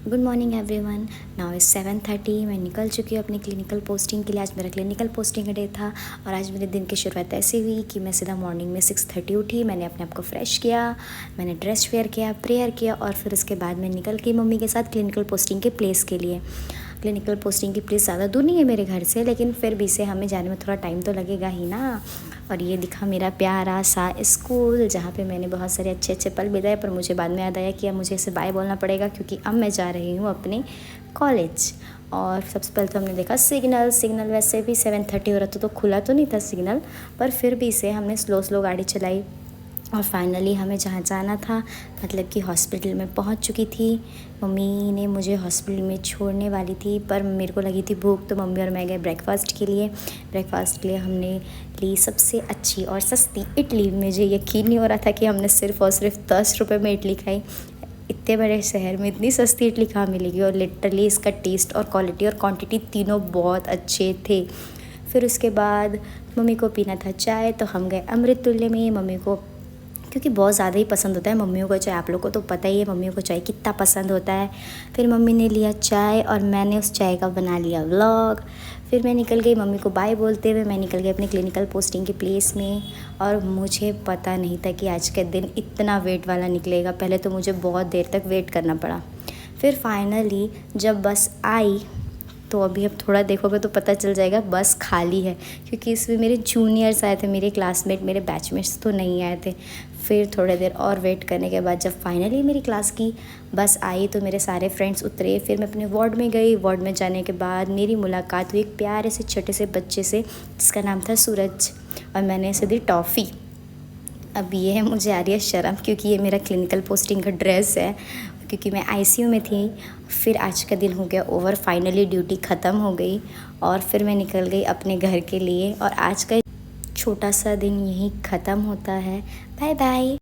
Good morning everyone. Now is 7:30। मैं निकल चुकी हूँ अपनी क्लिनिकल पोस्टिंग के लिए। आज मेरा क्लिनिकल पोस्टिंग का डे था और आज मेरे दिन की शुरुआत ऐसी हुई कि मैं सीधा मॉर्निंग में 6:30 उठी। मैंने अपने आप को फ्रेश किया, मैंने ड्रेस वेयर किया, प्रेयर किया और फिर उसके बाद मैं निकल गई मम्मी के साथ क्लिनिकल पोस्टिंग के प्लेस के लिए। क्लिनिकल पोस्टिंग की प्लेस ज़्यादा दूर नहीं है मेरे घर से, लेकिन फिर भी से हमें जाने में थोड़ा टाइम तो लगेगा ही ना। और ये दिखा मेरा प्यारा सा स्कूल जहाँ पे मैंने बहुत सारे अच्छे अच्छे पल बिताए, पर मुझे बाद में याद आया कि अब मुझे इसे बाय बोलना पड़ेगा क्योंकि अब मैं जा रही हूँ अपने कॉलेज। और सबसे पहले तो हमने देखा सिग्नल वैसे भी 7:30 हो रहा था तो खुला तो नहीं था सिग्नल, पर फिर भी इसे हमने स्लो स्लो गाड़ी चलाई और फाइनली हमें जहाँ जाना था मतलब कि हॉस्पिटल में पहुँच चुकी थी। मम्मी ने मुझे हॉस्पिटल में छोड़ने वाली थी, पर मेरे को लगी थी भूख, तो मम्मी और मैं गए ब्रेकफास्ट के लिए। ब्रेकफास्ट के लिए हमने ली सबसे अच्छी और सस्ती इडली। मुझे यकीन नहीं हो रहा था कि हमने सिर्फ़ और सिर्फ 10 रुपये में इडली खाई। इतने बड़े शहर में इतनी सस्ती इडली कहाँ मिलेगी। और लिटरली इसका टेस्ट और क्वालिटी और क्वांटिटी तीनों बहुत अच्छे थे। फिर उसके बाद मम्मी को पीना था चाय, तो हम गए अमृत तुल्य में। मम्मी को क्योंकि बहुत ज़्यादा ही पसंद होता है मम्मियों को चाय, आप लोग को तो पता ही है मम्मियों को चाय कितना पसंद होता है। फिर मम्मी ने लिया चाय और मैंने उस चाय का बना लिया व्लॉग। फिर मैं निकल गई, मम्मी को बाय बोलते हुए मैं निकल गई अपने क्लिनिकल पोस्टिंग के प्लेस में। और मुझे पता नहीं था कि आज का दिन इतना वेट वाला निकलेगा। पहले तो मुझे बहुत देर तक वेट करना पड़ा। फिर फाइनली जब बस आई तो अभी अब थोड़ा देखोगे तो पता चल जाएगा बस खाली है, क्योंकि इसमें मेरे जूनियर्स आए थे, मेरे क्लासमेट, मेरे बैचमेट्स तो नहीं आए थे। फिर थोड़ी देर और वेट करने के बाद जब फाइनली मेरी क्लास की बस आई तो मेरे सारे फ्रेंड्स उतरे। फिर मैं अपने वार्ड में गई। वार्ड में जाने के बाद मेरी मुलाकात हुई एक प्यारे से छोटे से बच्चे से जिसका नाम था सूरज, और मैंने इसे दी टॉफ़ी। अब ये है मुझे आ रही है शर्म, क्योंकि ये मेरा क्लिनिकल पोस्टिंग का ड्रेस है, क्योंकि मैं आईसीयू में थी। फिर आज का दिन हो गया ओवर, फाइनली ड्यूटी ख़त्म हो गई और फिर मैं निकल गई अपने घर के लिए। और आज का छोटा सा दिन यहीं ख़त्म होता है। Bye bye.